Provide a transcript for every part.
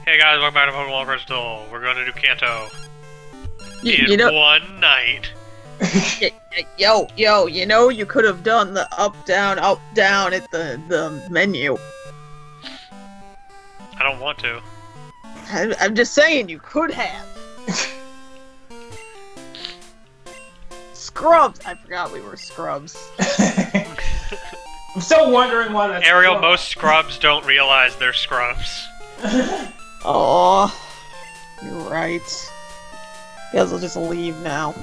Hey guys, welcome back to Pokemon Crystal. We're going to do Kanto You know, one night. yo, you know you could have done the up, down at the menu. I don't want to. I'm just saying you could have. Scrubs! I forgot we were scrubs. I'm still wondering why that's Ariel, from. most scrubs don't realize they're scrubs. Oh, you're right. Guess I'll just leave now.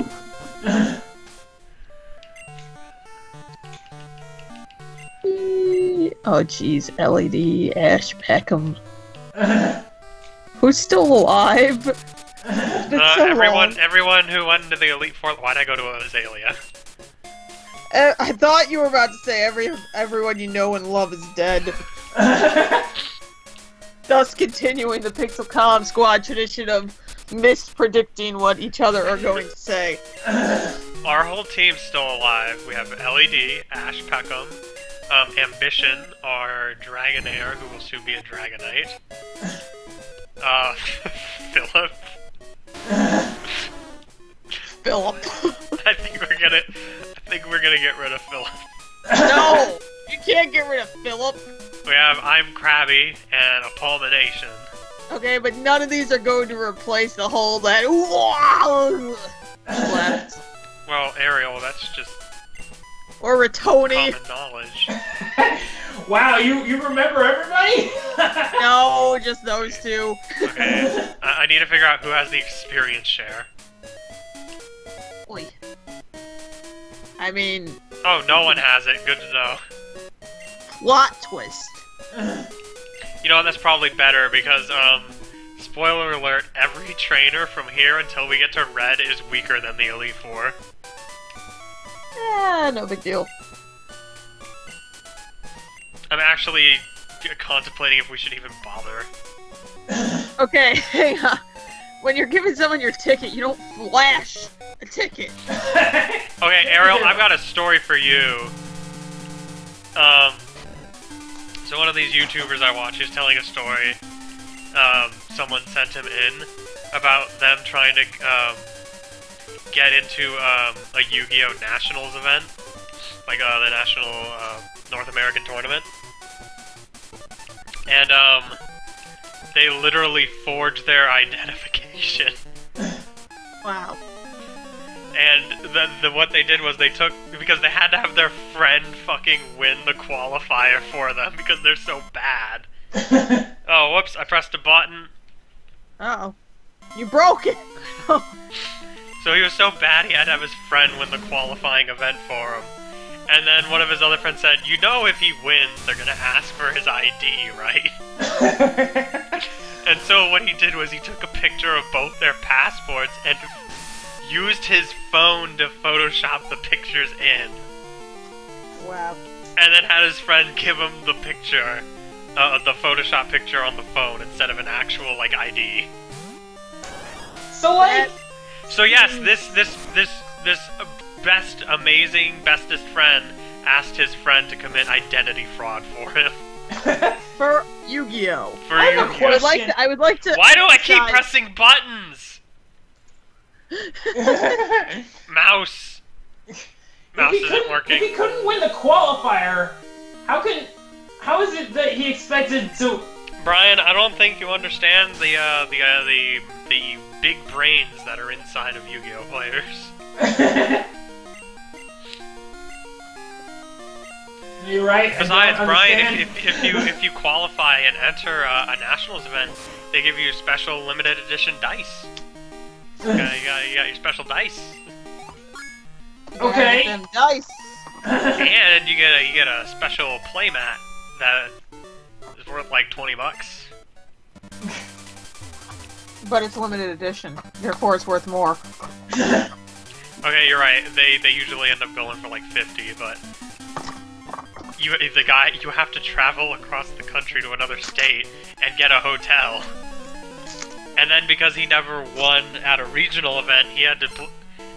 Oh jeez, LED, Ash Peckham. Who's still alive? It's been so long. Everyone who went into the Elite Four. Why'd I go to Azalea? I thought you were about to say everyone you know and love is dead. Thus continuing the Pixel Squad tradition of mispredicting what each other are going to say. Our whole team's still alive. We have LED, Ash Peckham, Ambition, our Dragonair, who will soon be a Dragonite. Philip. Philip. I think we're gonna get rid of Philip. No! You can't get rid of Philip! We have I'm Krabby and a Pulmination. Okay, but none of these are going to replace the whole that left. Well, Ariel, that's just Or Ratoni. common knowledge. Wow, you remember everybody? No, just those two. Okay, I need to figure out who has the experience share. Oi. I mean, Oh, no one has it. Good to know. plot twist. You know what, that's probably better because, spoiler alert, every trainer from here until we get to Red is weaker than the Elite Four. No big deal. I'm actually contemplating if we should even bother. Okay, hang on. When you're giving someone your ticket, you don't flash a ticket. Okay, Ariel, I've got a story for you. So one of these YouTubers I watch is telling a story. Someone sent him in about them trying to get into a Yu-Gi-Oh! Nationals event, like the National North American Tournament, and they literally forged their identification. Wow. And what they did was they took, because they had to have their friend fucking win the qualifier for them because they're so bad. Oh, whoops, I pressed a button. Uh-oh. You broke it! So he was so bad he had to have his friend win the qualifying event for him. And then one of his other friends said, you know if he wins, they're gonna ask for his ID, right? And so what he did was he took a picture of both their passports and used his phone to Photoshop the pictures in. Wow. And then had his friend give him the picture, the Photoshop picture on the phone instead of an actual, like, ID. So like, So yes, this bestest friend asked his friend to commit identity fraud for him. For Yu-Gi-Oh! For I have a Yu-Gi-Oh! question. I would like to. Why do I keep decide- pressing buttons? Mouse. Mouse isn't working. If he couldn't win the qualifier, how is it that he expected to? Brian, I don't think you understand the big brains that are inside of Yu-Gi-Oh! Players. You're right. Besides, I don't Brian, understand. if you qualify and enter a nationals event, they give you special limited edition dice. You got your special dice, Okay. Them dice. and you get a special playmat that is worth like $20. But it's limited edition, therefore it's worth more. Okay, you're right. They usually end up going for like 50, but you have to travel across the country to another state and get a hotel. And then because he never won at a regional event, he had to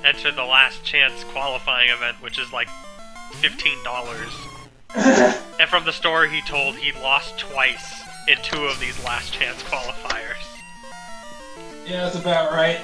enter the last chance qualifying event, which is like $15. And from the story he told, he lost twice in 2 of these last chance qualifiers. Yeah, that's about right.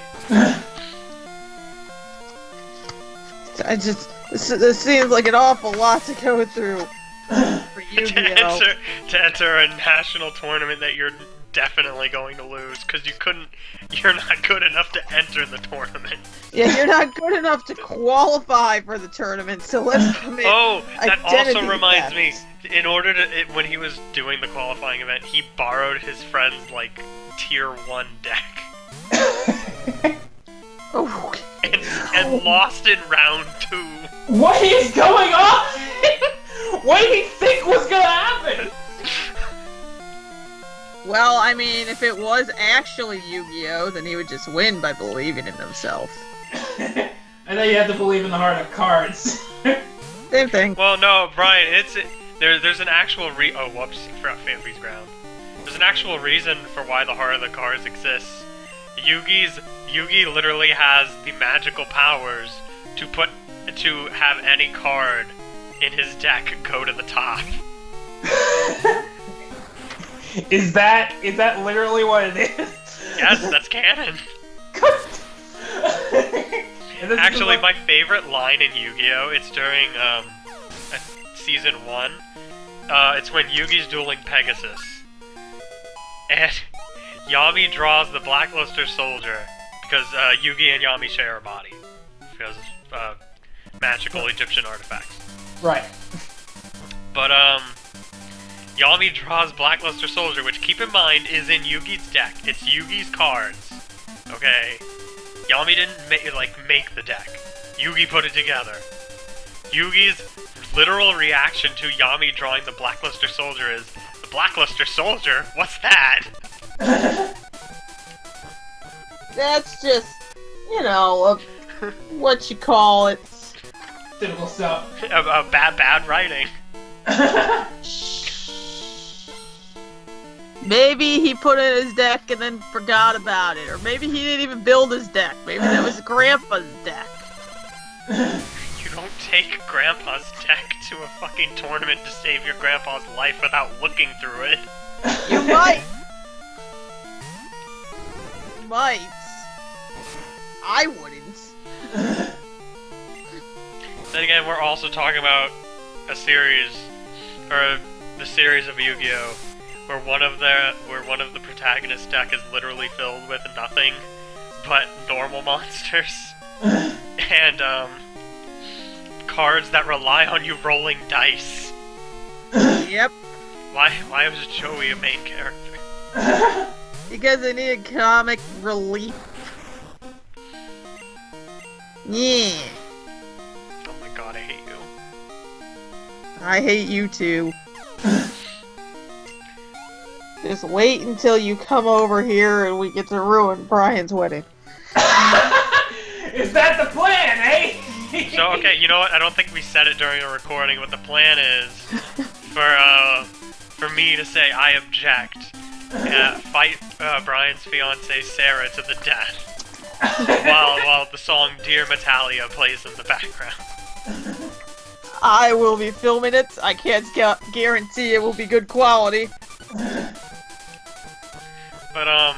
This seems like an awful lot to go through for Yu-Gi-Oh! to enter a national tournament that you're definitely going to lose because you're not good enough to enter the tournament. Yeah, you're not good enough to qualify for the tournament, so let's commit. Oh, that also identity reminds me. theft. In order to, when he was doing the qualifying event, he borrowed his friend's like tier 1 deck Oh, and lost in round 2. What is going on? What did he think was gonna happen? well, I mean, if it was actually Yu-Gi-Oh, then he would just win by believing in himself. I know you have to believe in the heart of cards. Same thing. Well, no, Brian, there's an actual oh, whoops, I forgot Fanby's ground. There's an actual reason for why the heart of the cards exists. Yugi literally has the magical powers to have any card in his deck go to the top. Is that literally what it is? Yes, that's canon. Actually, my favorite line in Yu-Gi-Oh! It's during season 1. It's when Yugi's dueling Pegasus, and Yami draws the Blackluster Soldier because Yugi and Yami share a body because of magical Egyptian artifacts. Right. But Yami draws Blackluster Soldier, which, keep in mind, is in Yugi's deck. It's Yugi's cards. Okay? Yami didn't make the deck. Yugi put it together. Yugi's literal reaction to Yami drawing the Blackluster Soldier is, "The Blackluster Soldier? What's that?" That's just, what you call it. Typical stuff. Bad writing. Maybe he put it in his deck and then forgot about it. Or maybe he didn't even build his deck. Maybe that was Grandpa's deck. You don't take Grandpa's deck to a fucking tournament to save your Grandpa's life without looking through it. You might. You might. I wouldn't. Then again, we're also talking about a series, or the series of Yu-Gi-Oh! Where one of the protagonist's deck is literally filled with nothing but normal monsters and cards that rely on you rolling dice. Yep. Why was Joey a main character? Because they needed comic relief. Yeah. Oh my god, I hate you. I hate you too. Just wait until you come over here and we get to ruin Brian's wedding. Is that the plan, eh? So, okay, you know what? I don't think we said it during a recording. What the plan is for me to say I object, fight Brian's fiancée Sarah to the death, while the song "Dear Metalia" plays in the background. I will be filming it. I can't guarantee it will be good quality. But or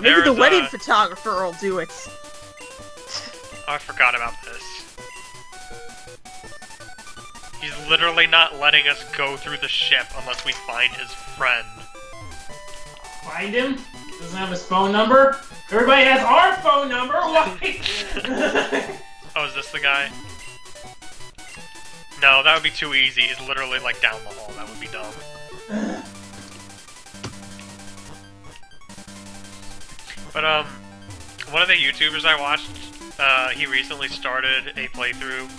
maybe the wedding photographer will do it. Oh, I forgot about this. He's literally not letting us go through the ship unless we find his friend. Find him? Doesn't have his phone number? Everybody has our phone number! Why? Oh, is this the guy? No, that would be too easy. He's literally like down the hall. That would be dumb. But one of the YouTubers I watched, he recently started a playthrough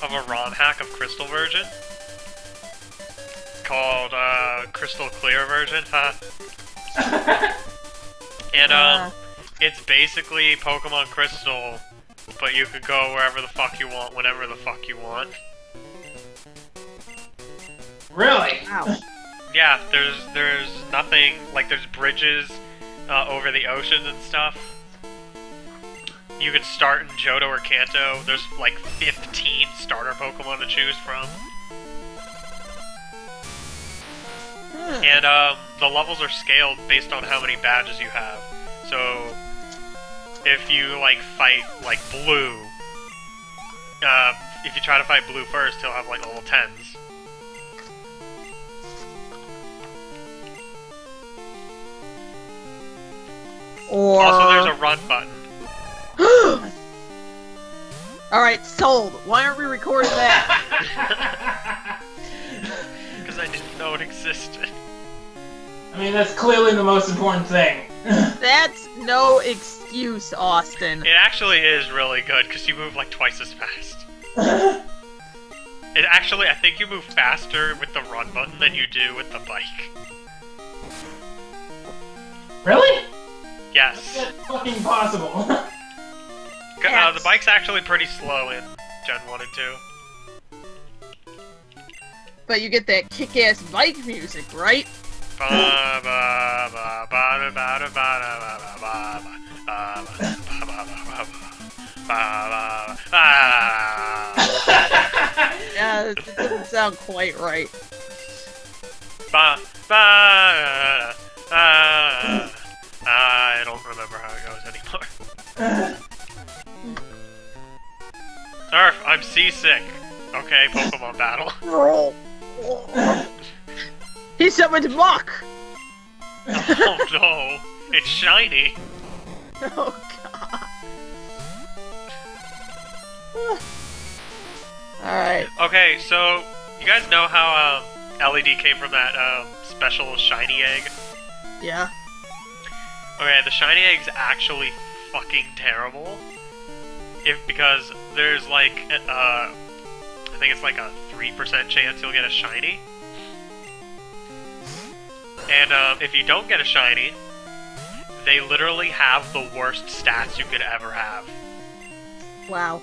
of a ROM hack of Crystal Version called Crystal Clear Version, and it's basically Pokemon Crystal, but you could go wherever the fuck you want, whenever the fuck you want. Really? Wow. Yeah, there's nothing, like there's bridges over the oceans and stuff. You can start in Johto or Kanto. There's like 15 starter Pokemon to choose from. And the levels are scaled based on how many badges you have. So if you like fight like blue, if you try to fight blue first, he'll have like level 10s. Or... Also, there's a run button. Alright, sold. Why aren't we recording that? Because I didn't know it existed. I mean, that's clearly the most important thing. That's no excuse, Austin. It actually is really good, because you move like twice as fast. It actually, I think you move faster with the run button than you do with the bike. Really? Yes. That's fucking possible. The bike's actually pretty slow in Gen 1 and 2. But you get that kick-ass bike music, right? Yeah, it doesn't sound quite right. I don't remember how it goes anymore. Surf, I'm seasick. Okay, Pokemon battle. He summoned Mach! Oh no, it's shiny. Oh god. Alright. Okay, so you guys know how LED came from that special shiny egg? Yeah. Okay, the shiny egg's actually fucking terrible. Because there's like, I think it's like a 3% chance you'll get a shiny. And if you don't get a shiny, they literally have the worst stats you could ever have. Wow.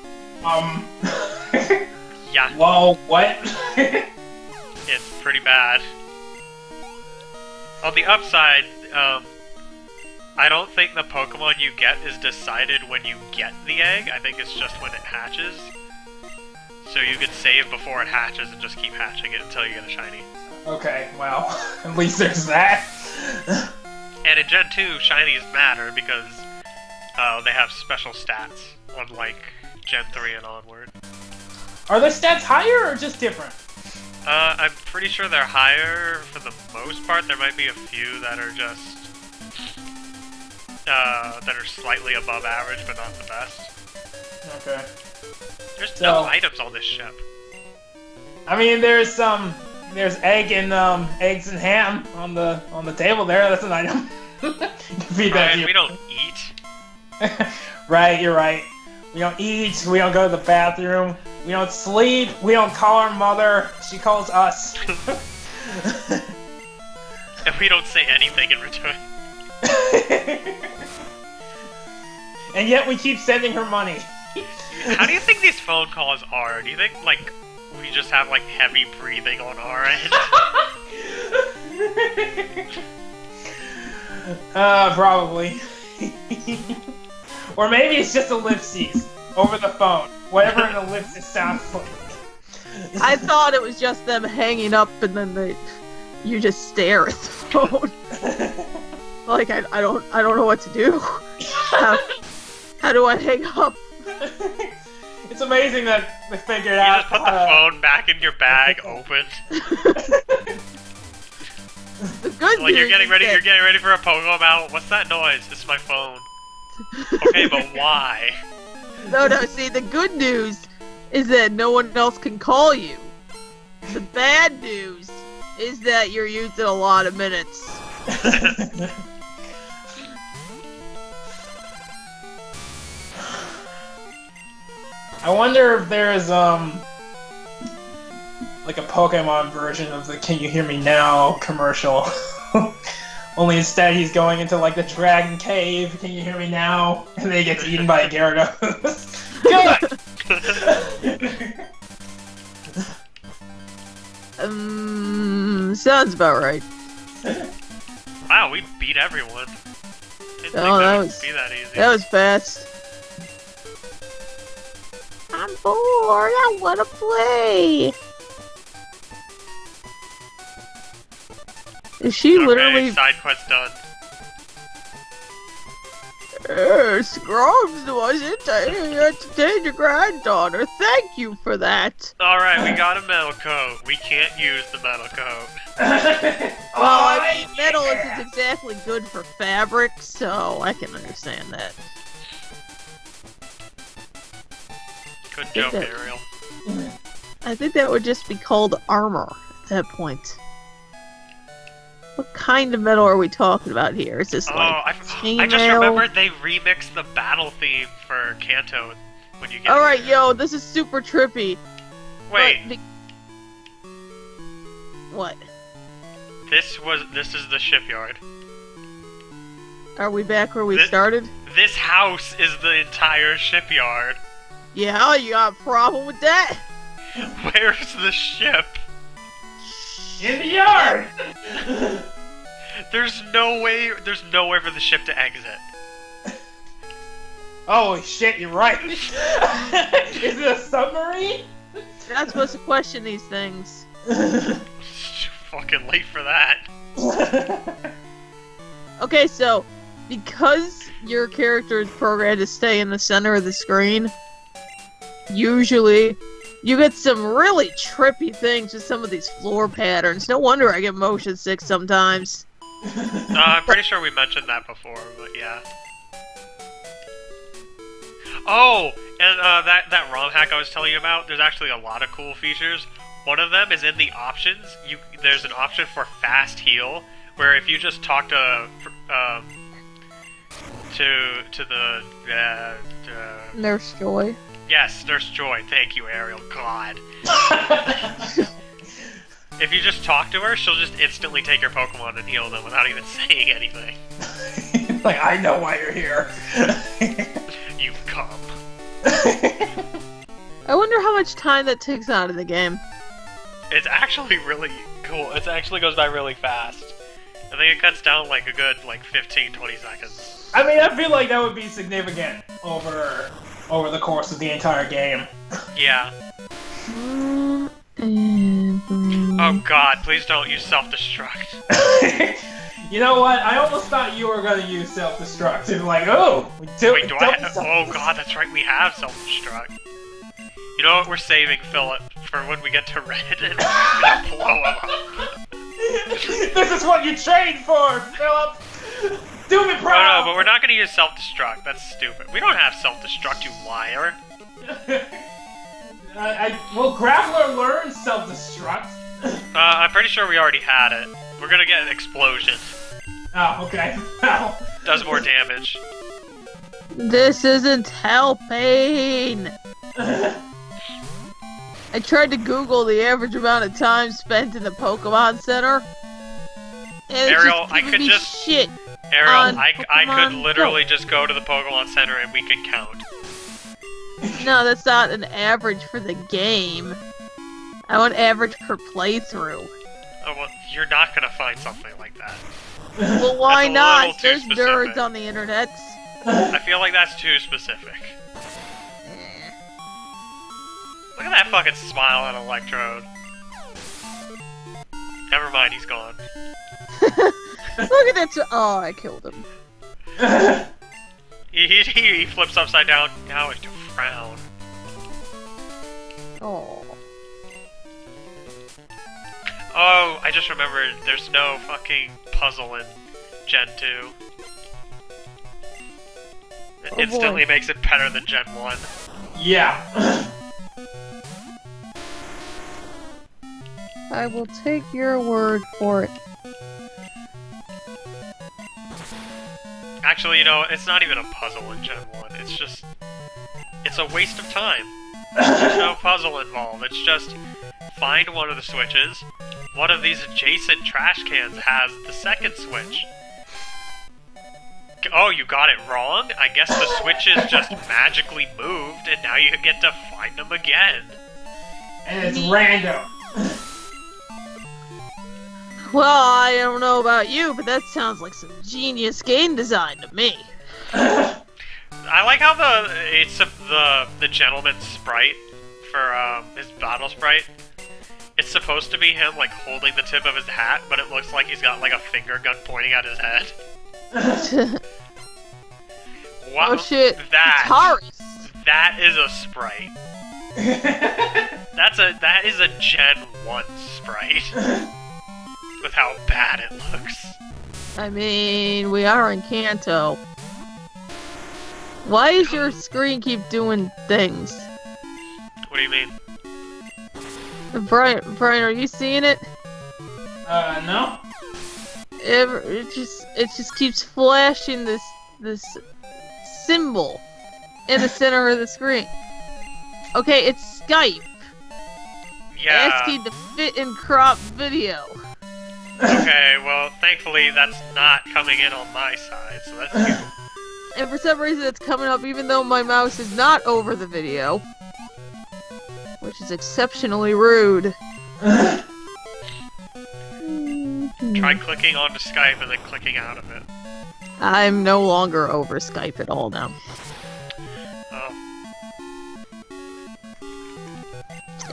Yeah. Whoa, what? It's pretty bad. On the upside, I don't think the Pokemon you get is decided when you get the egg. I think it's just when it hatches. So you could save before it hatches and just keep hatching it until you get a shiny. Okay, well, at least there's that. And in Gen 2, shinies matter because they have special stats, unlike Gen 3 and onward. Are the stats higher or just different? I'm pretty sure they're higher for the most part. There might be a few that are just that are slightly above average, but not the best. Okay. There's no items on this ship. I mean, there's eggs and ham on the table there. That's an item. Feed that to you. We don't eat. Right, you're right. We don't eat. We don't go to the bathroom. We don't sleep. We don't call our mother. She calls us. And we don't say anything in return. And yet we keep sending her money. How do you think these phone calls are? Do you think, like, we just have, like, heavy breathing on our end? Probably. Or maybe it's just ellipses over the phone. Whatever an ellipsis sounds like. I thought it was just them hanging up and then you just stare at the phone. Like, I don't know what to do. How do I hang up? It's amazing that they figured you out. You just put the phone back in your bag, open. The good like news you're getting ready. is You're getting ready for a Pokemon battle. What's that noise? It's my phone. Okay, but why? No, see, the good news is that no one else can call you. The bad news is that you're using a lot of minutes. I wonder if there's like a Pokemon version of the "Can You Hear Me Now" commercial. Only instead he's going into like the Dragon Cave. Can you hear me now? And then he gets eaten by a Gyarados. Good. Sounds about right. Wow, we beat everyone. Didn't think that would was be that easy. That was fast. I'm bored. I want to play. Is she literally... side quest done. Scrubs was entertain your granddaughter. Thank you for that. Alright, we got a metal coat. We can't use the metal coat. Well, I mean, metal isn't exactly good for fabric, so I can understand that. Good joke, Ariel. I think that would just be called armor at that point. What kind of metal are we talking about here? Is this like chainmail? I just remembered they remixed the battle theme for Kanto when you get Alright, yo, this is super trippy. Wait. What? This is the shipyard. Are we back where we started? This house is the entire shipyard. Yeah, you got a problem with that? Where's the ship? In the yard! There's nowhere for the ship to exit. Holy shit, you're right. Is it a submarine? You're not supposed to question these things. Fucking late for that. Okay, so, because your character is programmed to stay in the center of the screen, usually you get some really trippy things with some of these floor patterns. No wonder I get motion sick sometimes. I'm pretty sure we mentioned that before, but yeah. Oh, and that ROM hack I was telling you about, there's actually a lot of cool features. One of them is in the options. There's an option for fast heal, where if you just talk to the Nurse Joy. Yes, Nurse Joy. Thank you, Ariel. God. If you just talk to her, she'll just instantly take your Pokemon and heal them without even saying anything. Like, I know why you're here. You've come. I wonder how much time that takes out of the game. It's actually really cool. It actually goes by really fast. I think it cuts down like a good 15-20 seconds. I mean, I feel like that would be significant over the course of the entire game. Yeah. Oh god, please don't use self-destruct. You know what? I almost thought you were gonna use self-destruct. And like, oh! Wait, do I have... Oh god, that's right, we have self-destruct. You know what? We're saving Philip for when we get to Red and we're just gonna blow him up. This is what you trained for, Philip! Do me proud! No, but we're not gonna use self-destruct. That's stupid. We don't have self-destruct, you liar. Well, Grappler learns self-destruct. I'm pretty sure we already had it. We're gonna get an explosion. Oh, okay. Well. Does more damage. This isn't helping! I tried to Google the average amount of time spent in the Pokemon Center. And Ariel, I could just... shit. Ariel, I could literally just go to the Pokemon Center and we could count. No, that's not an average for the game. I want average per playthrough. Oh, well, you're not gonna find something like that. Well, why not? There's specific. nerds on the internet. I feel like that's too specific. Look at that fucking smile on Electrode. Never mind, he's gone. Look at that. Oh, I killed him. He flips upside down. Now into frown. Oh. Oh, I just remembered there's no fucking puzzle in Gen 2. It instantly makes it better than Gen 1. Yeah. I will take your word for it. Actually, you know, it's not even a puzzle in Gen 1. It's just... It's a waste of time. There's no puzzle involved. It's just... Find one of the switches. One of these adjacent trash cans has the second switch. Oh, you got it wrong? I guess the switches just magically moved, and now you get to find them again. And it's random. Well, I don't know about you, but that sounds like some genius game design to me. I like how the gentleman's sprite for his battle sprite. it's supposed to be him, like, holding the tip of his hat, but it looks like he's got, like, a finger gun pointing at his head. Wow. Oh shit! That is a sprite. That is a Gen 1 sprite. With how bad it looks. I mean, we are in Kanto. Why does your screen keep doing things? What do you mean? Brian, are you seeing it? No. It just keeps flashing this symbol in the center of the screen. Okay, it's Skype. Yeah. Asking to fit and crop video. Okay, well, thankfully that's not coming in on my side, so that's good. And for some reason it's coming up even though my mouse is not over the video. Which is exceptionally rude. Try clicking onto Skype and then clicking out of it. I'm no longer over Skype at all now. Oh.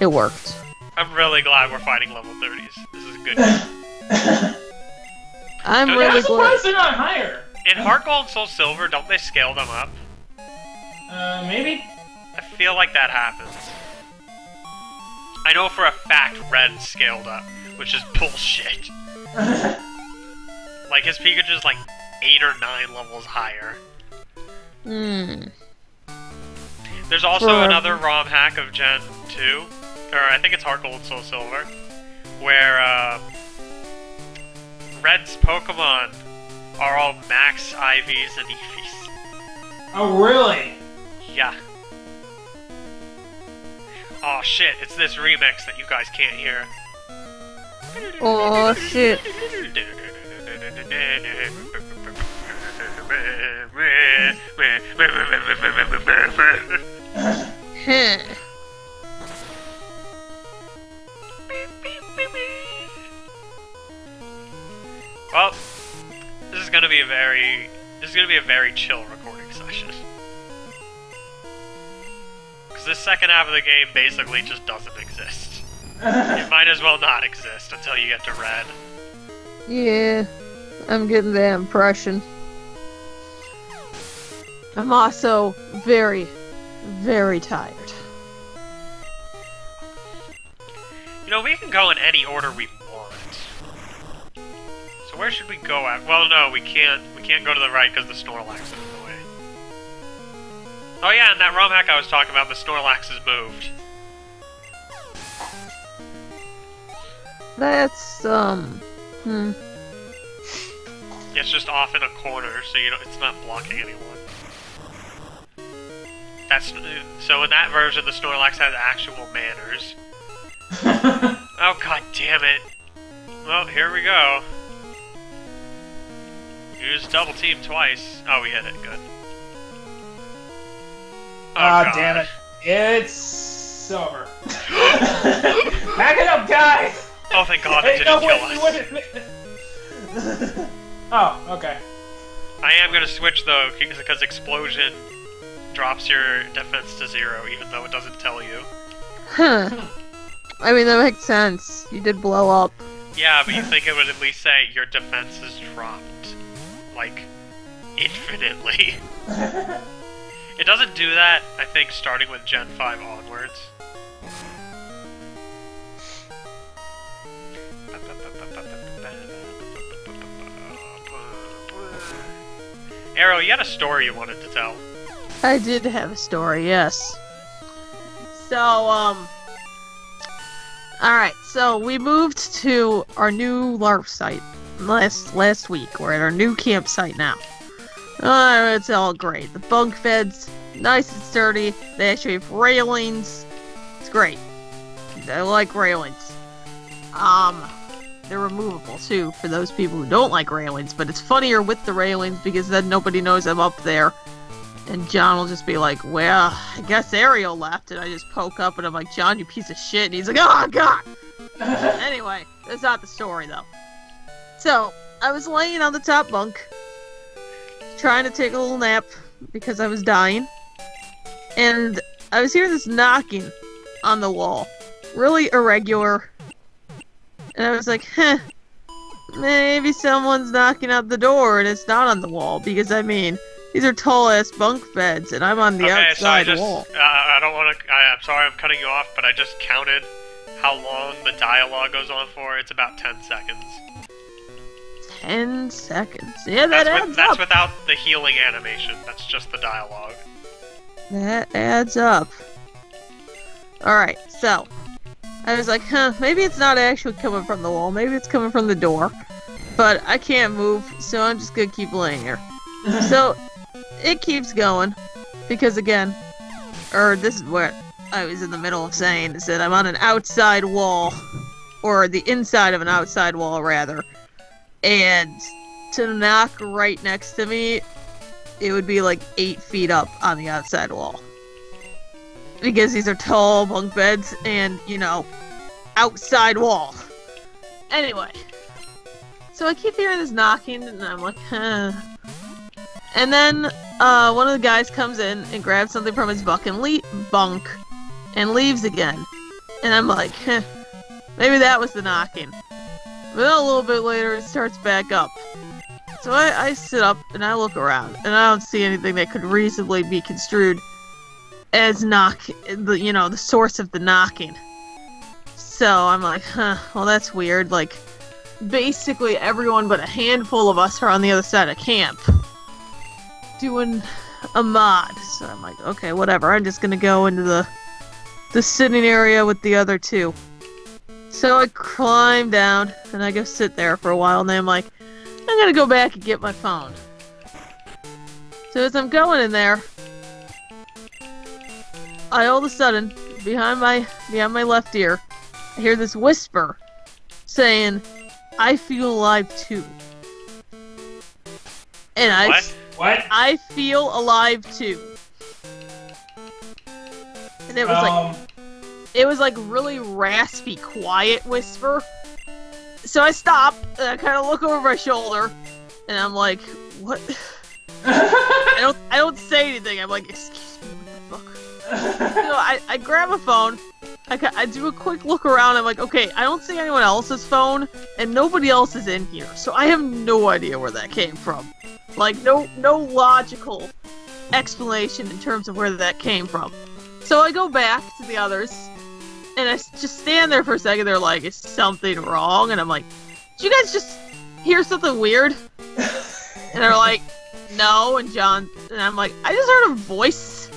It worked. I'm really glad we're fighting level 30s. This is good. I'm Don't- really I'm glad. surprised they're not higher. In Heart Gold and Soul Silver, don't they scale them up? Maybe? I feel like that happens. I know for a fact Red scaled up, which is bullshit. Like, his Pikachu's like 8 or 9 levels higher. There's also another ROM hack of Gen 2, or I think it's Heart Gold and Soul Silver, where Red's Pokemon are all max IVs and EVs. Oh, really? Yeah. Oh shit, it's this remix that you guys can't hear. Oh shit. Well, this is gonna be a very chill recording session. Because this second half of the game basically just doesn't exist. It might as well not exist until you get to Red. Yeah, I'm getting that impression. I'm also very, very tired. You know, we can go in any order we want. So where should we go at? Well, no, we can't. We can't go to the right because the Snorlax is in the way. Oh yeah, and that ROM hack I was talking about, the Snorlax is moved. That's, It's just off in a corner, so it's not blocking anyone. So in that version, the Snorlax has actual manners. Oh god damn it! Well, here we go. Use double team twice. Oh, we hit it. Good. Oh, God. Damn it. It's over. Back it up, guys! Oh, thank God it didn't kill us. Oh, okay. I am gonna switch though, because Explosion drops your defense to 0, even though it doesn't tell you. huh. I mean, that makes sense. You did blow up. Yeah, but you think it would at least say your defense is dropped, like, infinitely. It doesn't do that, I think, starting with Gen 5 onwards. Arrow, you had a story you wanted to tell. I did have a story, yes. So, alright, so we moved to our new LARP site last week. We're at our new campsite now. It's all great. The bunk beds, nice and sturdy. They actually have railings. It's great. I like railings. They're removable too for those people who don't like railings, but it's funnier with the railings because then nobody knows I'm up there. And John will just be like, well, I guess Ariel left, and I just poke up and I'm like, John, you piece of shit, and he's like, oh god! Anyway, that's not the story though. So, I was laying on the top bunk, trying to take a little nap because I was dying, and I was hearing this knocking on the wall. Really irregular, And I was like, maybe someone's knocking at the door and it's not on the wall, because I mean, these are tall-ass bunk beds, and I'm on the outside wall. I don't want to... I'm sorry I'm cutting you off, but I just counted how long the dialogue goes on for. It's about 10 seconds. 10 seconds. Yeah, that adds up. That's without the healing animation. That's just the dialogue. That adds up. Alright, so... I was like, maybe it's not actually coming from the wall. Maybe it's coming from the door. But I can't move, so I'm just gonna keep laying here. So... it keeps going, because again, this is what I was in the middle of saying, is that I'm on an outside wall, or the inside of an outside wall, rather, and to knock right next to me, it would be like 8 feet up on the outside wall. Because these are tall bunk beds, and, you know, outside wall. Anyway, so I keep hearing this knocking, and I'm like, And then, one of the guys comes in and grabs something from his bunk and leaves again. And I'm like, maybe that was the knocking. But then a little bit later, it starts back up. So I sit up and I look around, and I don't see anything that could reasonably be construed as the source of the knocking. So I'm like, well that's weird. Like, basically everyone but a handful of us are on the other side of camp. Doing a mod, so I'm like, okay, whatever. I'm just gonna go into the sitting area with the other two. So I climb down and I go sit there for a while, and then I'm like, I'm gonna go back and get my phone. So as I'm going in there, I all of a sudden, behind my left ear, I hear this whisper saying, "I feel alive too." And What? I feel alive too. And it was like really raspy, quiet whisper. So I stop and I kind of look over my shoulder, and I'm like, "What?" I don't say anything. I'm like, "Excuse me, what the fuck?" So I grab a phone. I do a quick look around. I'm like, okay, I don't see anyone else's phone, and nobody else is in here. So I have no idea where that came from. Like, no logical explanation in terms of where that came from. So I go back to the others, and I just stand there for a second. They're like, "Is something wrong?" And I'm like, "Did you guys just hear something weird?" And they're like, "No." And I'm like, "I just heard a voice."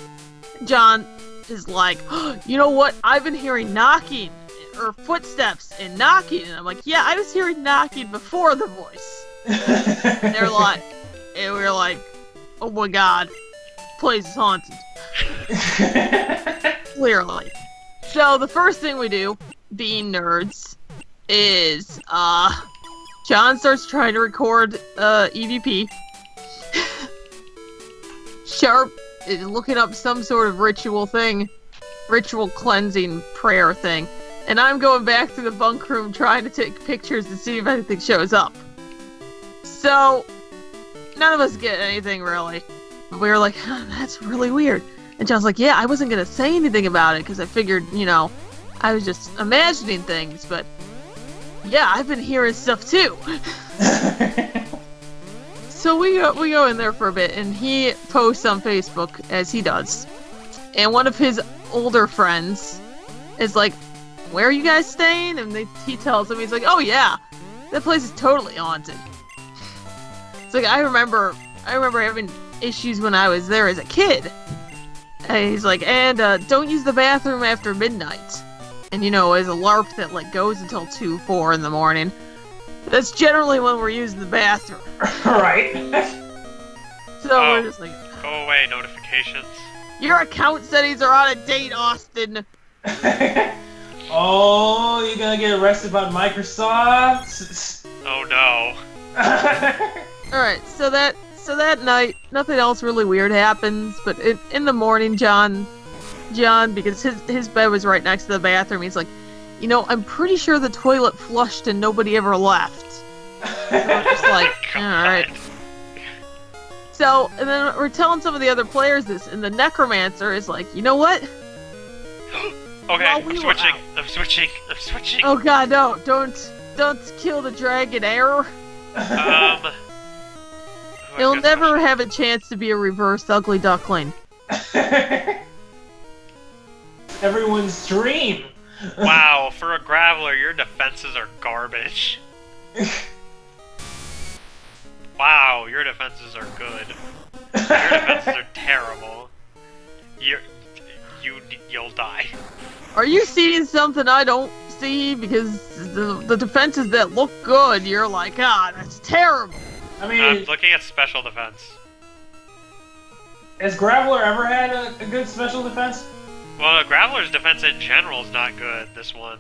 John is like, "Oh, you know what? I've been hearing knocking, or footsteps and knocking." And I'm like, "Yeah, I was hearing knocking before the voice." And they're like, and we were like, "Oh my god, place is haunted." Clearly. So the first thing we do, being nerds, is John starts trying to record EVP. Sharp is looking up some sort of ritual cleansing prayer thing. And I'm going back to the bunk room trying to take pictures to see if anything shows up. So, none of us get anything really. But we were like, that's really weird. And John's like, yeah, I wasn't going to say anything about it because I figured, I was just imagining things. But, yeah, I've been hearing stuff too. So we go in there for a bit, and he posts on Facebook, as he does. And one of his older friends is like, "Where are you guys staying?" And he tells him, he's like, "Oh yeah, that place is totally haunted." It's like, I remember having issues when I was there as a kid. And he's like, "And don't use the bathroom after midnight." And as a LARP that like goes until 2, 4 in the morning. That's generally when we're using the bathroom. Right. So we're just like, go away, notifications. Your account settings are out of date, Austin. Oh, you're gonna get arrested by Microsoft? Oh no. Alright, so that night, nothing else really weird happens, but in the morning, John, because his bed was right next to the bathroom, he's like, I'm pretty sure the toilet flushed and nobody ever left. So we're just like, alright. So, and then we're telling some of the other players this, and the necromancer is like, "You know what? Okay, I'm switching. Oh god, no, don't stunts kill the dragon air. He'll Good never question. have a chance to be a reversed ugly duckling. Everyone's dream. Wow, for a Graveler, your defenses are garbage. Wow, your defenses are good. Your defenses are terrible. You'll die. Are you seeing something I don't see? Because the defenses that look good, you're like, that's terrible. I I'm mean, looking at special defense. has Graveler ever had a good special defense? Well, Graveler's defense in general is not good, this one.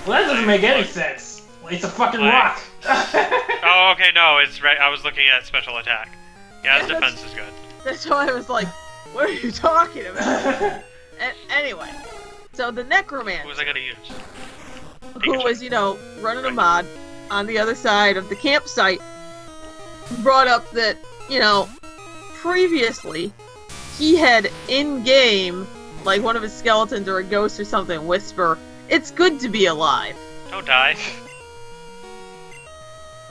Well, that doesn't make any sense. It's a fucking rock. Oh, okay, no, it's right. I was looking at special attack. Yeah, his defense is good. That's why I was like, what are you talking about? Anyway, so the necromancer, Who was I gonna use? who was, running a mod on the other side of the campsite, brought up that, previously, he had in-game, like one of his skeletons or a ghost or something, whisper, "It's good to be alive." Don't die.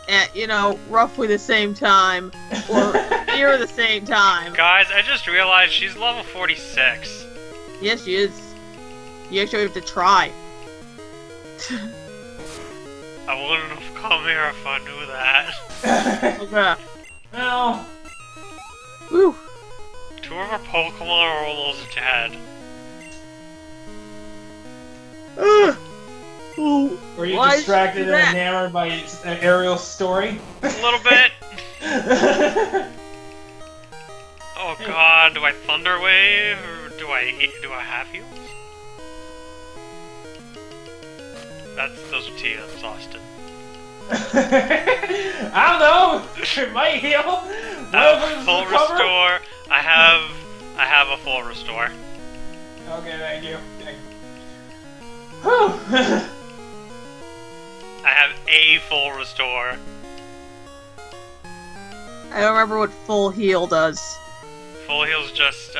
At, roughly the same time, or near the same time. Guys, I just realized she's level 46. Yes, she is. You actually have to try. I wouldn't have come here if I knew that. Okay. Well, Woo. 2 of our Pokemon are almost dead. Ugh. Ooh. were you Why distracted and that? enamored by Ariel's story? A little bit. Oh god, do I Thunder Wave or do I have heals? Those are TMs, Austin. I don't know. It might heal. I have a full restore. I have a full restore. Okay, thank you. Whew. I have a full restore. I don't remember what full heal does. Full heal's just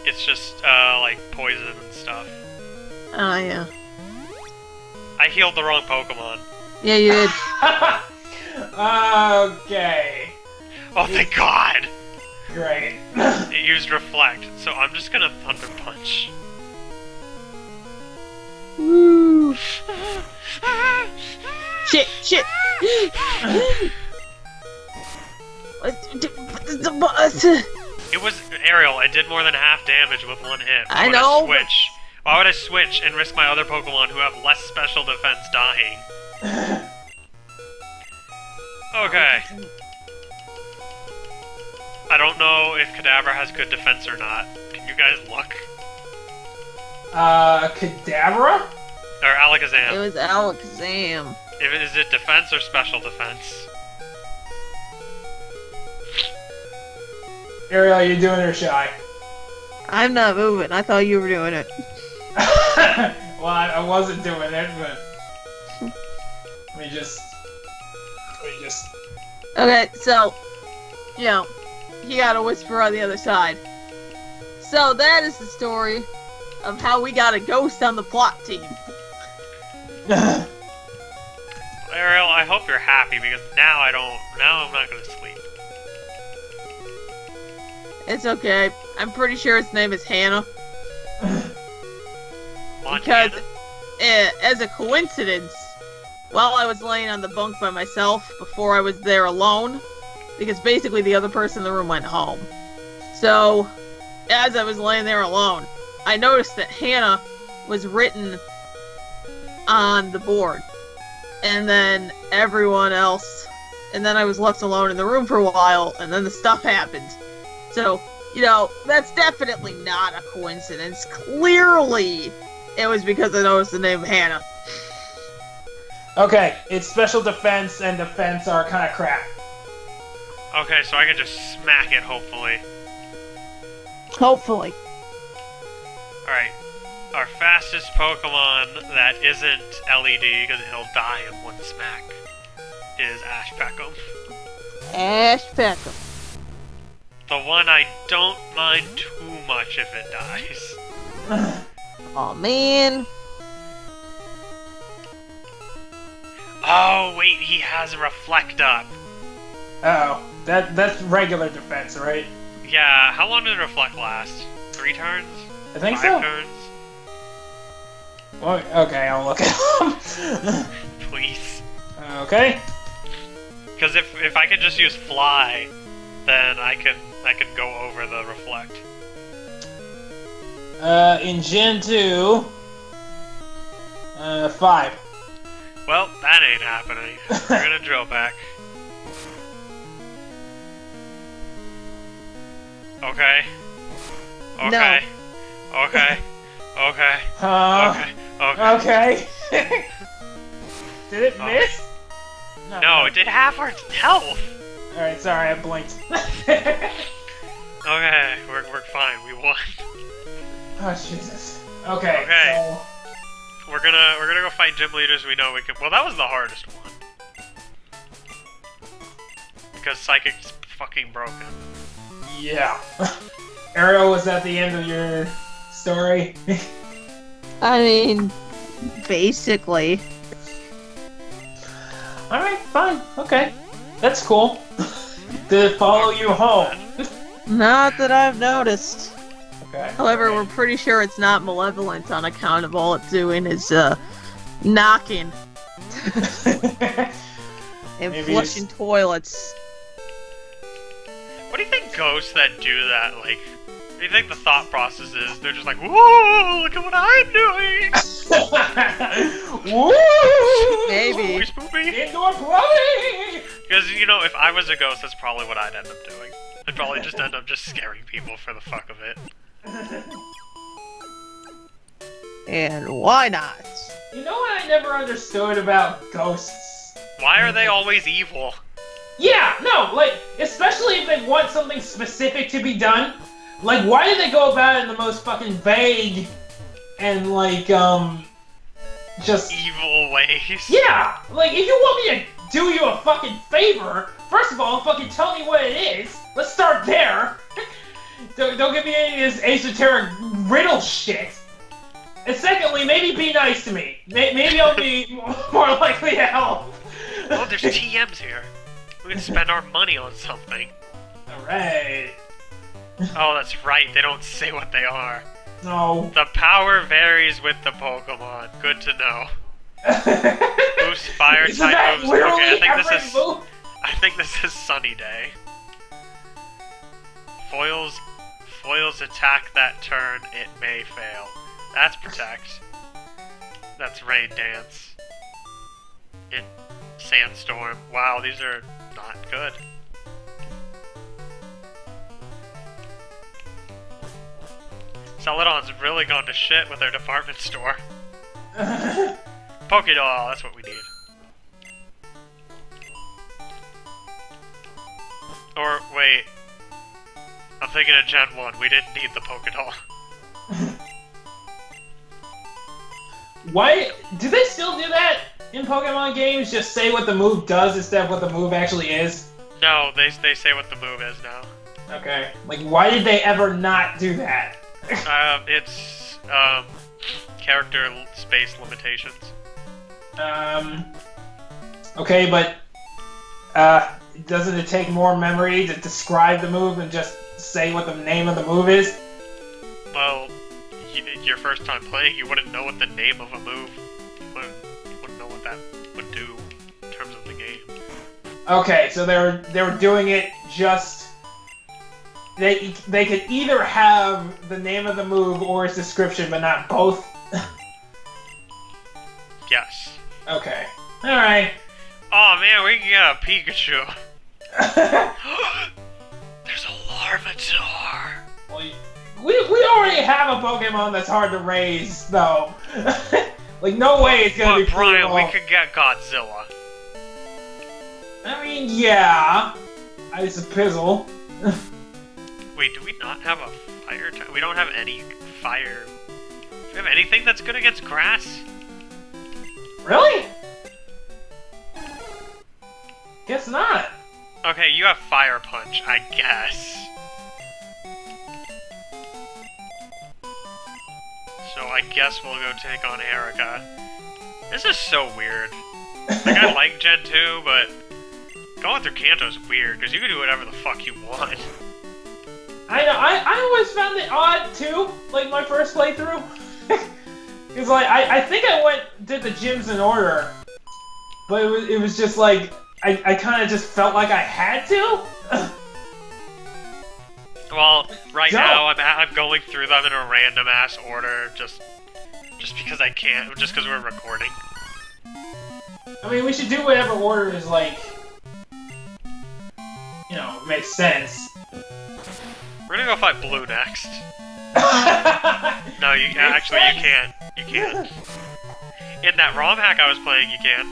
it's just like poison and stuff. Oh, yeah. I healed the wrong Pokemon. Yeah, you did. Okay. Oh, thank God! Great. It used Reflect, so I'm just gonna Thunder Punch. Woo. Shit. It was Ariel. I did more than half damage with one hit. Why I would know. Switch? Why would I switch and risk my other Pokemon who have less special defense dying? Okay. I don't know if Kadabra has good defense or not. Can you guys look? Kadabra? Or Alakazam. It was Alakazam. Is it defense or special defense? Ariel, you doing or shy? I'm not moving. I thought you were doing it. Well, I wasn't doing it, but... Let me just... Okay, so, he got a whisper on the other side. So that is the story of how we got a ghost on the plot team. Ariel, I hope you're happy because now I'm not gonna sleep. It's okay. I'm pretty sure its name is Hannah. Montana? Because, as a coincidence, while I was laying on the bunk by myself before I was there alone, because basically the other person in the room went home. So, as I was laying there alone, I noticed that Hannah was written on the board. And then everyone else, and then I was left alone in the room for a while, and then the stuff happened. So, that's definitely not a coincidence. Clearly, it was because I noticed the name Hannah. Okay, it's special defense and defense are kind of crap. Okay, so I can just smack it, hopefully. Hopefully. Alright. Our fastest Pokemon that isn't LED, because he'll die in one smack, is Ash Peckham. Ash Peckham. The one I don't mind too much if it dies. Aw, man. Oh, wait, he has a reflect up. Oh, that's regular defense, right? Yeah, how long did reflect last? 3 turns? I think 5 so. turns? Well, okay, I'll look it up. Please. Okay. Because if I could just use fly, then I can go over the reflect. In Gen 2, 5. Well, that ain't happening. We're gonna drill back. Okay. Okay. No. Okay. Okay. Okay. Okay. Okay. Did it miss? No, it did half our health. Alright, sorry, I blinked. Okay, we're fine. We won. Oh Jesus. Okay. Okay. So... We're gonna go fight gym leaders we know we can. Well, that was the hardest one. Because Psychic's fucking broken. Yeah. Ariel, was that the end of your story? I mean, basically. Alright, fine. Okay. That's cool. Did it follow you home? Not that I've noticed. Okay. However, we're pretty sure it's not malevolent on account of all it's doing is knocking and Maybe flushing toilets. What do you think ghosts that do that, like, what do you think the thought process is? They're just like, whoa, look at what I'm doing! Woo! Maybe. Spoopy. Indoor plumbing! Because, you know, if I was a ghost, that's probably what I'd end up doing. I'd probably just end up just scaring people for the fuck of it. And why not? You know what I never understood about ghosts? Why are they always evil? Yeah, no, like, especially if they want something specific to be done. Like, why do they go about it in the most fucking vague and, like, just... Evil ways. Yeah! Like, if you want me to do you a fucking favor, first of all, fucking tell me what it is. Let's start there. Don't give me any of this esoteric riddle shit. And secondly, maybe be nice to me. Maybe I'll be more likely to help. Oh, there's TMs here. We can spend our money on something. Alright. Oh, that's right. They don't say what they are. No. The power varies with the Pokemon. Good to know. Boost fire Isn't that type moves. literally Okay, every move? I think this is Sunny Day. Foils attack that turn. It may fail. That's Protect. That's Rain Dance. Sandstorm. Wow, these are not good. Celadon's really gone to shit with their department store. Pokédoll, that's what we need. Or, wait. I'm thinking of Gen 1. We didn't need the Pokédoll. Why? Do they still do that in Pokemon games? Just say what the move does instead of what the move actually is? No, they say what the move is now. Okay. Like, why did they ever not do that? It's, character space limitations. Okay, but, doesn't it take more memory to describe the move than just say what the name of the move is? Well, your first time playing, you wouldn't know what the name of a move, you wouldn't know what that would do in terms of the game. Okay, so they were doing it just... They could either have the name of the move or its description, but not both? Yes. Okay. Alright. Oh man, we can get a Pikachu. There's a Larvitar. Well, we already have a Pokemon that's hard to raise, though. Like, no way it's gonna be Brian, we provable. could get Godzilla. I mean, yeah. It's a pizzle. Wait, do we not have a fire type? We don't have any fire. Do we have anything that's good against grass? Really? Guess not. Okay, you have Fire Punch, I guess. So I guess we'll go take on Erica. This is so weird. Like, I like Gen 2, but going through Kanto's weird, because you can do whatever the fuck you want. I know, I always found it odd, too, like, my first playthrough. Because, like, I think I did the gyms in order, but it was just, like, I kind of just felt like I had to. Well, right now, I'm going through them in a random-ass order, just because I can't, just because we're recording. I mean, we should do whatever order is, like, you know, makes sense. We're gonna go fight Blue next. No, you can't. You can't. In that ROM hack I was playing, you can.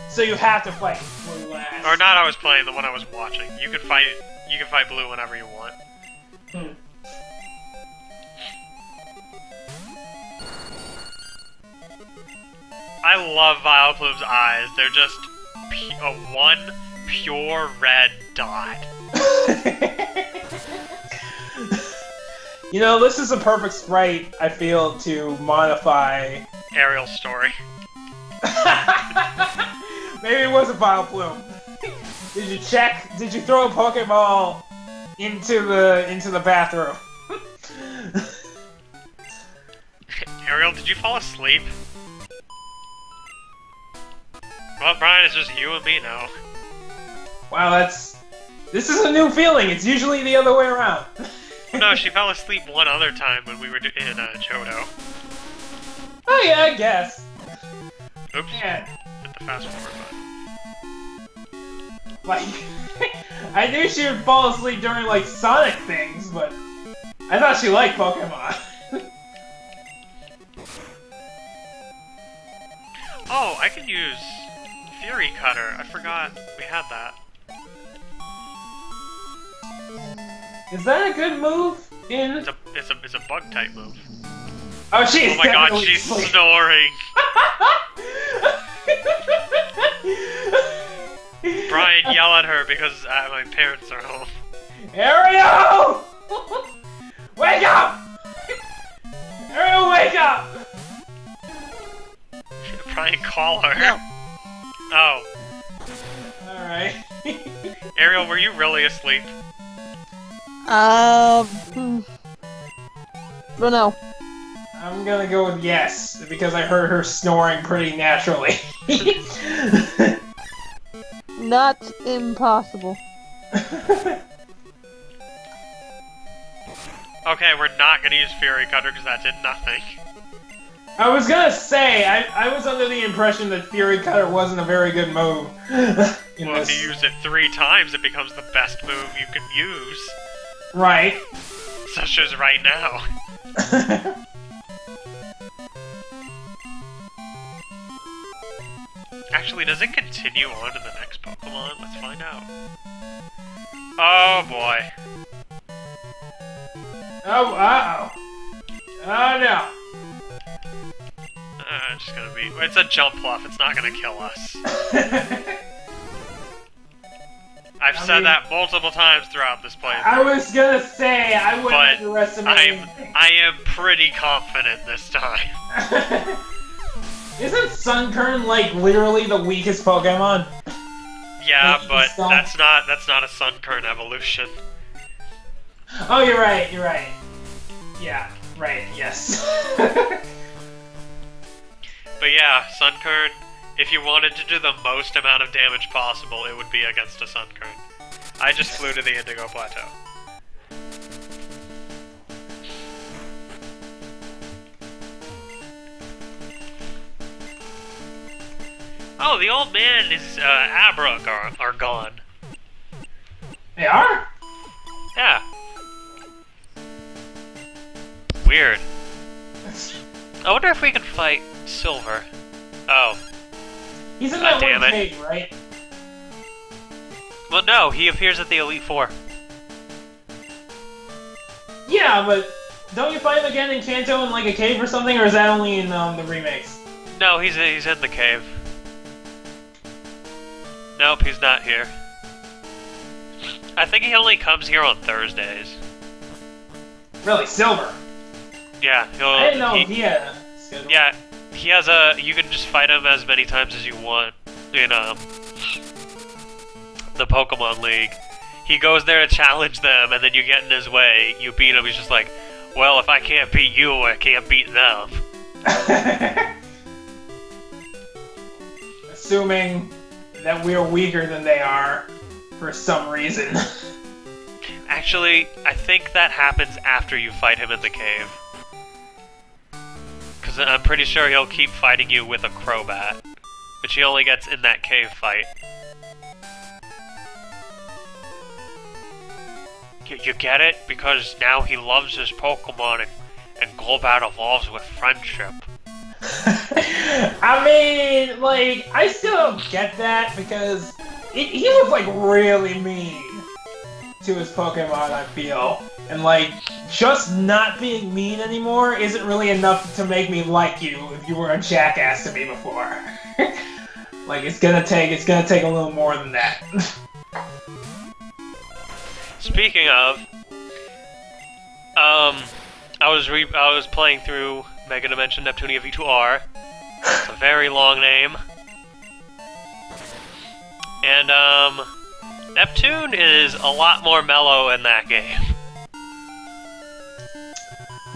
So you have to fight Blue last. Or not I was playing, the one I was watching. You can fight Blue whenever you want. Hmm. I love Vileplume's eyes. They're just one pure red dot. You know, this is a perfect sprite, I feel, to modify... Ariel's story. Maybe it was a Vileplume. Did you check? Did you throw a Pokeball into the bathroom? Ariel, did you fall asleep? Well, Brian, it's just you and me now. Wow, this is a new feeling. It's usually the other way around. No, she fell asleep one other time when we were in Johto. Oh yeah, I guess. Oops. Yeah. Hit the fast forward button. Like, I knew she would fall asleep during, like, Sonic things, but I thought she liked Pokemon. Oh, I can use Fury Cutter. I forgot we had that. Is that a good move? It's a bug type move. Oh, she's Oh my god, she's snoring. Brian, yell at her because my parents are home. Ariel! Wake up! Ariel, wake up! Brian, call her. No. Oh. Alright. Ariel, were you really asleep? Don't know. I'm gonna go with yes, because I heard her snoring pretty naturally. Not impossible. Okay, we're not gonna use Fury Cutter because that did nothing. I was gonna say, I was under the impression that Fury Cutter wasn't a very good move. Well, if you use it 3 times, it becomes the best move you can use. Right. Such as right now. Actually, does it continue on to the next Pokemon? Let's find out. Oh boy. Oh, uh-oh. Oh no. It's just gonna be... It's a jump bluff, it's not gonna kill us. I've said that multiple times throughout this playthrough. I was gonna say, I wouldn't but underestimate anything. I am pretty confident this time. Isn't Sunkern, like, literally the weakest Pokemon? Yeah, but that's not a Sunkern evolution. Oh, you're right, you're right. Yeah, right, yes. But yeah, Sunkern, if you wanted to do the most amount of damage possible, it would be against a Sunkern. I just flew to the Indigo Plateau. Oh, the old man and his Abra are gone. They are? Yeah. Weird. I wonder if we can fight Silver. Oh. He's in that damn one it. cave, right? Well, no, he appears at the Elite Four. Yeah, but don't you fight him again in Kanto in, like, a cave or something, or is that only in the remakes? No, he's in the cave. Nope, he's not here. I think he only comes here on Thursdays. Really, Silver? Yeah, I didn't know he had a schedule. Yeah, he has a... You can just fight him as many times as you want in the Pokemon League. He goes there to challenge them, and then you get in his way. You beat him, he's just like, well, if I can't beat you, I can't beat them. Assuming that we're weaker than they are, for some reason. Actually, I think that happens after you fight him in the cave. Because I'm pretty sure he'll keep fighting you with a Crobat, which he only gets in that cave fight. You get it? Because now he loves his Pokemon and Golbat evolves with friendship. I mean, like, I still don't get that because he was, like, really mean to his Pokemon, I feel. And, like, just not being mean anymore isn't really enough to make me like you if you were a jackass to me before. Like, it's gonna take a little more than that. Speaking of, I was playing through Mega Dimension Neptunia V2R. It's a very long name. And, Neptune is a lot more mellow in that game.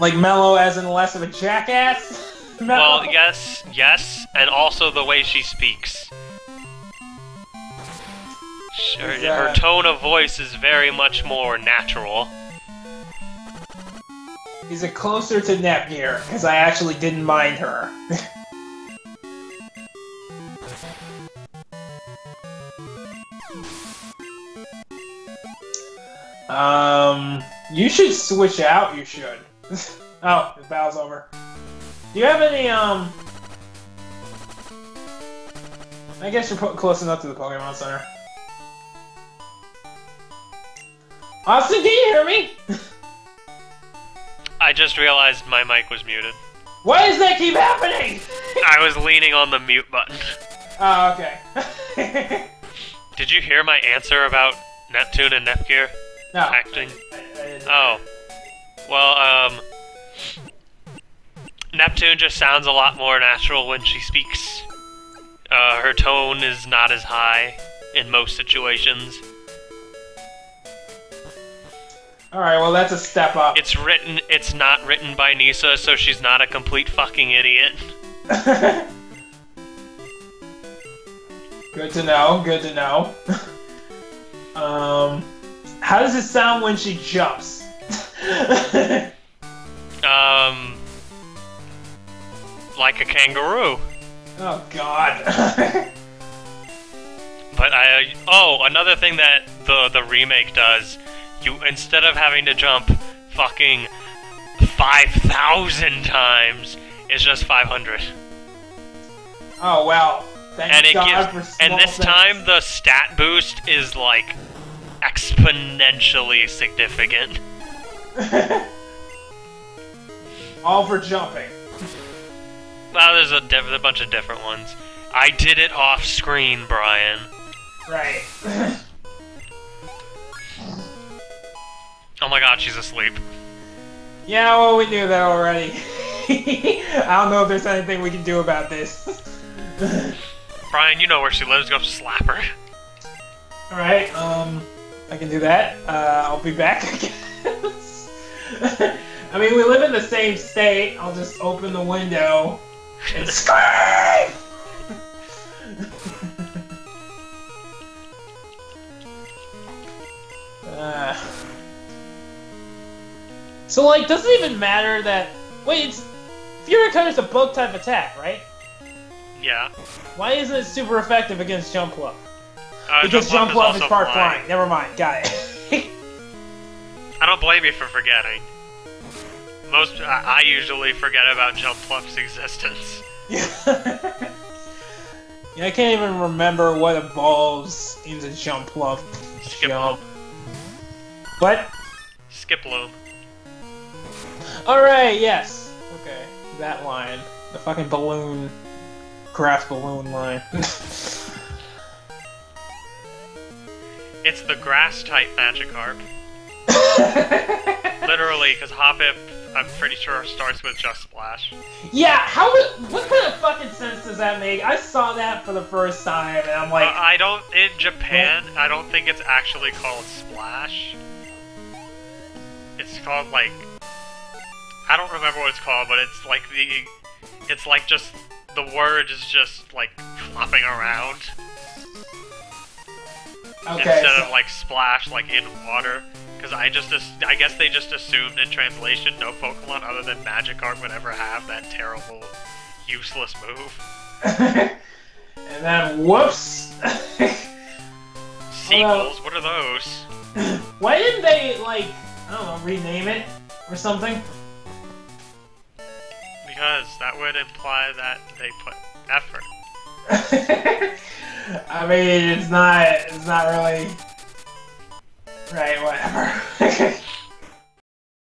Like mellow as in less of a jackass? Well, yes, and also the way she speaks. Her tone of voice is very much more natural. Is it closer to Nepgear? Because I actually didn't mind her. You should switch out, you should. Oh, the battle's over. Do you have any, I guess you're close enough to the Pokemon Center. Austin, can you hear me? I just realized my mic was muted. Why does that keep happening? I was leaning on the mute button. Oh, okay. Did you hear my answer about Neptune and Nepgear? No. Acting? I didn't. Oh. Well, Neptune just sounds a lot more natural when she speaks. Her tone is not as high in most situations. Alright, well that's a step up. It's not written by Nisa, so she's not a complete fucking idiot. Good to know, good to know. How does it sound when she jumps? Like a kangaroo. Oh god. But another thing that the remake does, instead of having to jump fucking 5,000 times, it's just 500. Oh well. Thank God for small and this things. time the stat boost is like exponentially significant. All for jumping. Well, there's a bunch of different ones. I did it off screen, Brian. Right. Oh my god, she's asleep. Yeah, well, we knew that already. I don't know if there's anything we can do about this. Brian, you know where she lives, go slap her. Alright, I can do that. I'll be back, I guess. I mean, we live in the same state. I'll just open the window and scream! So, like, does it even matter that... Wait, it's... Fury Cutter's a bug-type attack, right? Yeah. Why isn't it super effective against Jump Bluff? Jump Because Jump Bluff Bluff is also part flying. Never mind, got it. I don't blame you for forgetting. I usually forget about Jump Bluff's existence. Yeah, I can't even remember what evolves into Jump Bluff. Skip What? Skiploom. Alright, yes. Okay, that line. The fucking balloon. Grass balloon line. It's the grass-type Magikarp. Literally, because Hoppip I'm pretty sure it starts with just Splash. Yeah, what kind of fucking sense does that make? I saw that for the first time, and I'm like... I don't... In Japan, I don't think it's actually called Splash. It's called, like... I don't remember what it's called, but it's like it's like just... The word is just, like, flopping around. Okay, instead of, like, splash, like, in water. Because I guess they just assumed in translation no Pokemon other than Magikarp would ever have that terrible, useless move. And then, whoops! Sequels? What are those? Why didn't they, like, I don't know, rename it? Or something? Because that would imply that they put effort. I mean, it's not really... Right, whatever.